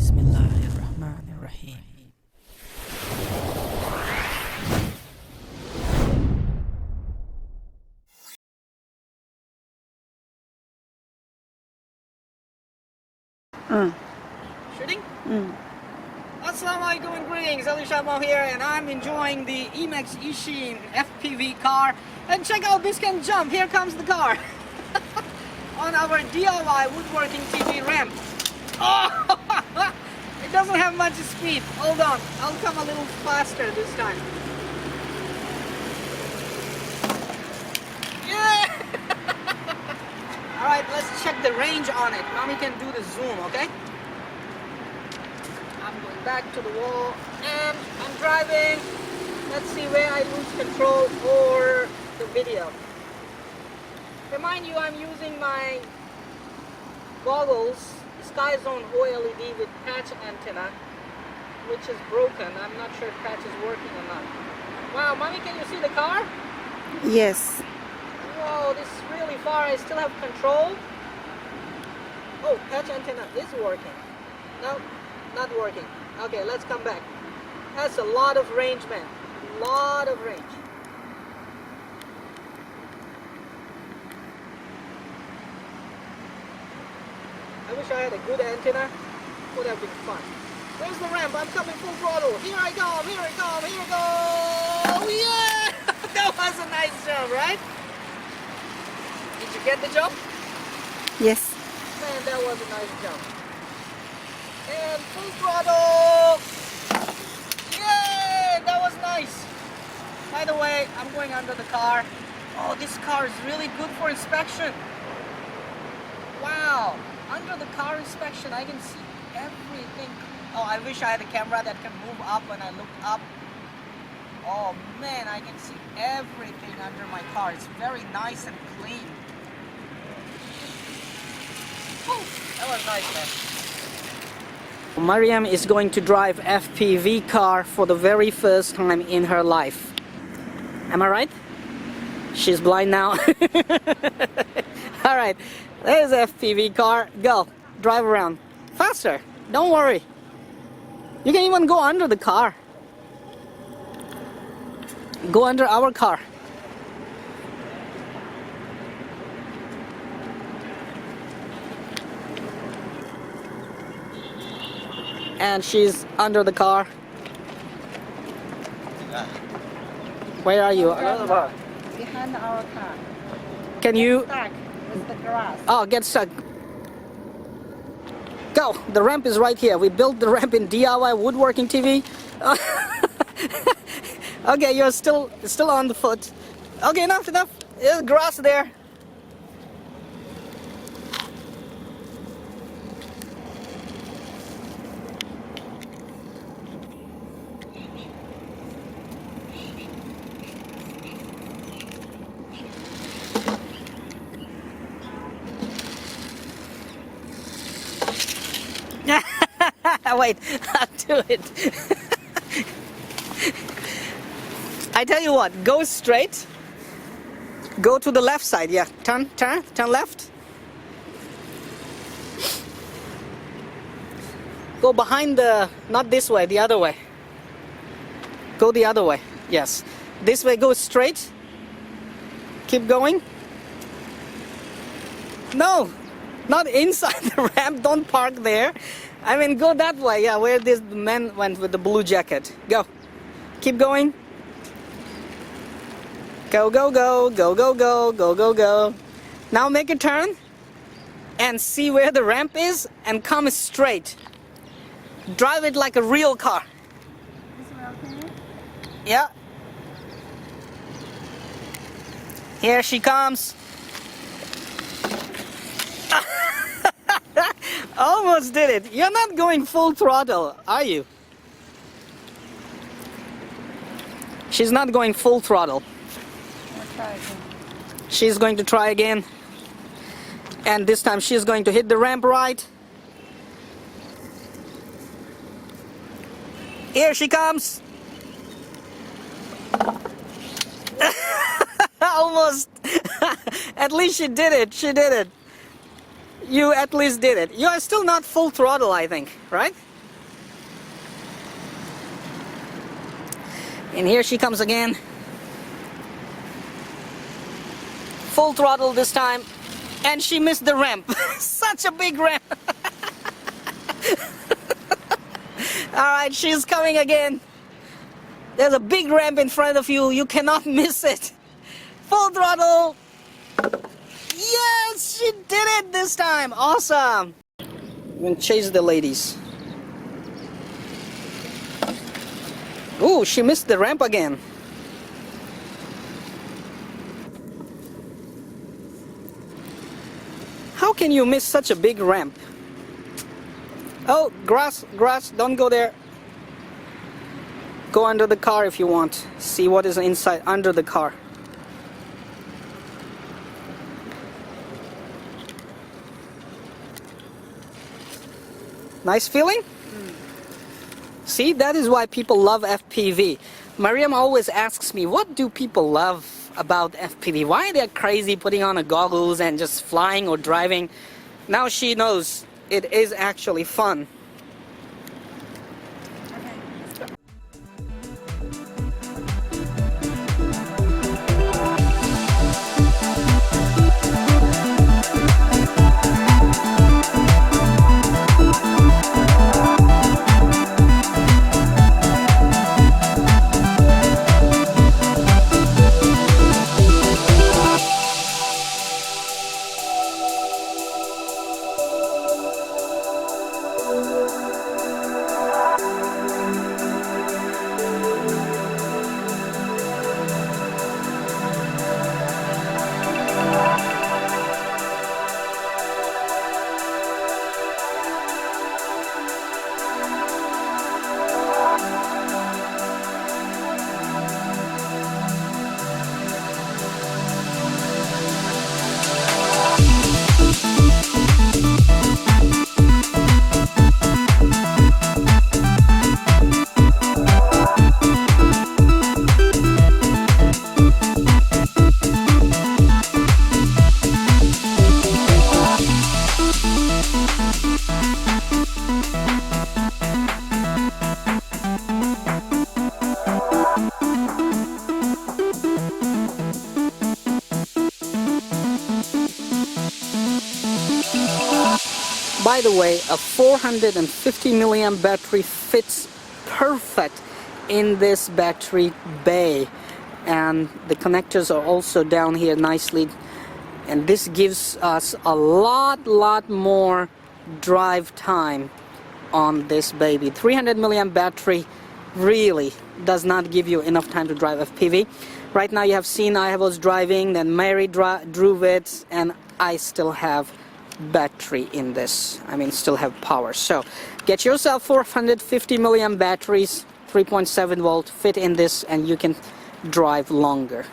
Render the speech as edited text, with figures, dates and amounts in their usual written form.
Bismillahirrahmanirrahim. Shooting? Assalamu alaikum and greetings, AliShanMao here, and I'm enjoying the Eachine FPV car. And check out this can jump, here comes the car. On our DIY woodworking TV ramp. Oh, it doesn't have much speed. Hold on, I'll come a little faster this time. Yeah! Alright, let's check the range on it. Mommy can do the zoom, okay? I'm going back to the wall and I'm driving. Let's see where I lose control or the video. Remind you, I'm using my goggles, Sky Zone OLED with patch antenna, which is broken. I'm not sure if patch is working or not. Wow, Mommy, can you see the car? Yes. Whoa, this is really far. I still have control. Oh, patch antenna is working. No, not working. Okay, let's come back. That's a lot of range, man. Lot of range. I wish I had a good antenna. Would have been fun. Where's the ramp? I'm coming full throttle. Here I come, here I come, here I go. Yeah! That was a nice jump, right? Did you get the jump? Yes. Man, that was a nice jump. And full throttle. Yay! That was nice. By the way, I'm going under the car. Oh, this car is really good for inspection. Wow. Under the car inspection, I can see everything. Oh, I wish I had a camera that can move up when I look up. Oh man, I can see everything under my car. It's very nice and clean. Oh, that was nice, man. Maryam is going to drive FPV car for the very first time in her life. Am I right? She's blind now. Alright, there's FPV car. Go, drive around. Faster, don't worry. You can even go under the car. Go under our car. And she's under the car. Where are you? Behind our car. Can you? Stuck with the grass. Oh, get stuck. Go. The ramp is right here. We built the ramp in DIY woodworking TV. Okay, you're still on the foot. Okay, enough. There's grass there. Wait, I'll do it. I tell you what, go straight. Go to the left side, yeah. Turn left. Go behind the, not this way, the other way. Go the other way, yes. This way, go straight. Keep going. No, not inside the ramp, don't park there. I mean, go that way, yeah, where this man went with the blue jacket. Go. Keep going. Go, go, go, go, go, go, go, go, go. Now make a turn and see where the ramp is and come straight. Drive it like a real car. Is it okay? Yeah. Here she comes. Almost did it. You're not going full throttle, are you? She's not going full throttle. Let's try again. She's going to try again. And this time she's going to hit the ramp right. Here she comes. Almost. At least she did it. She did it. You at least did it. You are still not full throttle, I think, right? And here she comes again. Full throttle this time. And she missed the ramp. Such a big ramp. Alright, she's coming again. There's a big ramp in front of you. You cannot miss it. Full throttle. Yes, she did it this time. Awesome. I'm gonna chase the ladies. Ooh, she missed the ramp again. How can you miss such a big ramp? Oh, grass, don't go there. Go under the car if you want. See what is inside, under the car. Nice feeling? See, that is why people love FPV. Maryam always asks me, what do people love about FPV? Why they're crazy putting on a goggles and just flying or driving? Now she knows it is actually fun. By the way, a 450 milliamp battery fits perfect in this battery bay, and the connectors are also down here nicely, and this gives us a lot more drive time on this baby. 300 milliamp battery really does not give you enough time to drive FPV. Right now you have seen I was driving, then Mary drove it, and I still have battery in this. I mean, still have power. So get yourself 450 milliamp batteries, 3.7 volt, fit in this, and you can drive longer.